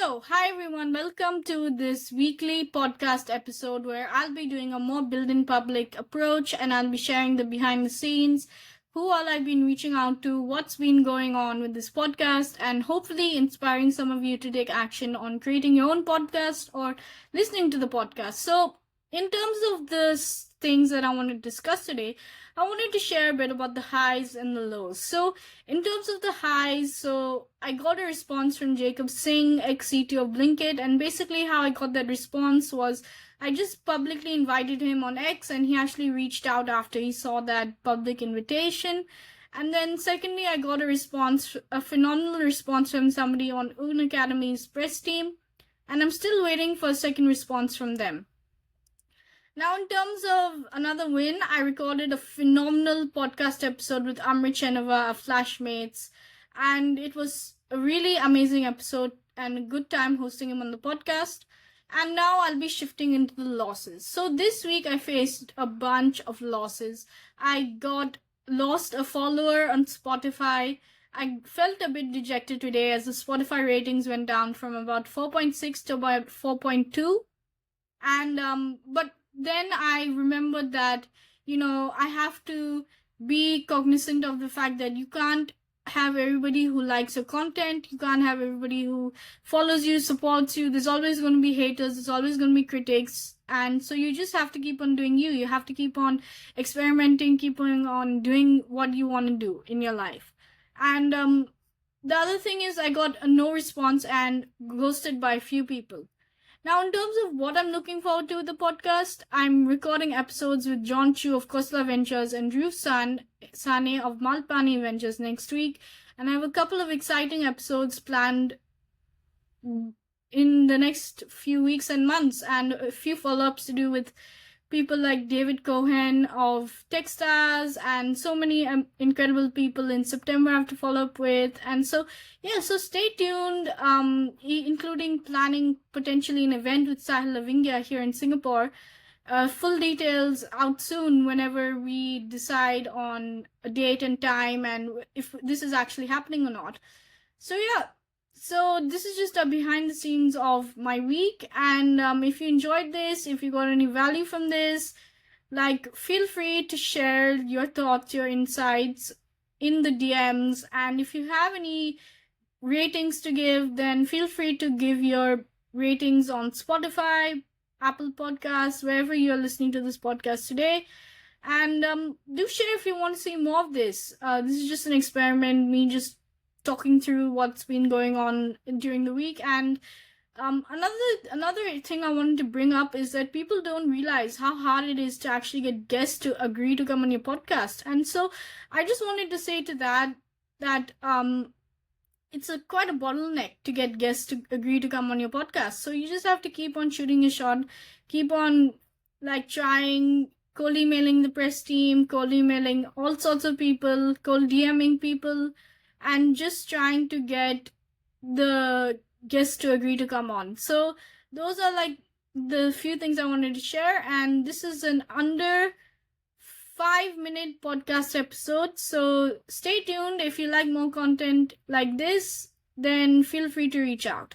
Hi everyone, welcome to this weekly podcast episode where I'll be doing a more build in public approach and I'll be sharing the behind the scenes, who all I've been reaching out to, what's been going on with this podcast, and hopefully inspiring some of you to take action on creating your own podcast or listening to the podcast. So, in terms of the things that I want to discuss today, I wanted to share a bit about the highs and the lows. So, in terms of the highs, so I got a response from Jacob Singh, ex-CTO of Blinkit, and basically how I got that response was I just publicly invited him on X, and he actually reached out after he saw that public invitation. And then secondly, I got a phenomenal response from somebody on Unacademy's press team, and I'm still waiting for a second response from them. Now, in terms of another win, I recorded a phenomenal podcast episode with Amrit Chenava of Flashmates, and it was a really amazing episode and a good time hosting him on the podcast. And now I'll be shifting into the losses. So this week I faced a bunch of losses. I lost a follower on Spotify. I felt a bit dejected today as the Spotify ratings went down from about 4.6 to about 4.2. But then I remembered that, I have to be cognizant of the fact that you can't have everybody who likes your content. You can't have everybody who follows you, supports you. There's always going to be haters. There's always going to be critics. And so you just have to keep on doing you. You have to keep on experimenting, keep on doing what you want to do in your life. And the other thing is I got a no response and ghosted by a few people. Now, in terms of what I'm looking forward to with the podcast, I'm recording episodes with John Chu of Khosla Ventures and Dhruv Sane of Malpani Ventures next week. And I have a couple of exciting episodes planned in the next few weeks and months, and a few follow-ups to do with people like David Cohen of Techstars and so many incredible people in September I have to follow up with. And so stay tuned, including planning potentially an event with Sahil Lavingia here in Singapore. Full details out soon whenever we decide on a date and time and if this is actually happening or not. So this is just a behind the scenes of my week, and if you enjoyed this, if you got any value from this, feel free to share your thoughts, your insights in the DMs, and if you have any ratings to give, then feel free to give your ratings on Spotify, Apple Podcasts, wherever you're listening to this podcast today. And do share if you want to see more of this. This is just an experiment, me just talking through what's been going on during the week. And another thing I wanted to bring up is that people don't realize how hard it is to actually get guests to agree to come on your podcast. And so I just wanted to say to that it's quite a bottleneck to get guests to agree to come on your podcast. So you just have to keep on shooting your shot, keep on trying, cold emailing the press team, cold emailing all sorts of people, cold DMing people, and just trying to get the guests to agree to come on. So those are the few things I wanted to share, and this is an under 5-minute podcast episode. So stay tuned. If you like more content like this, then feel free to reach out.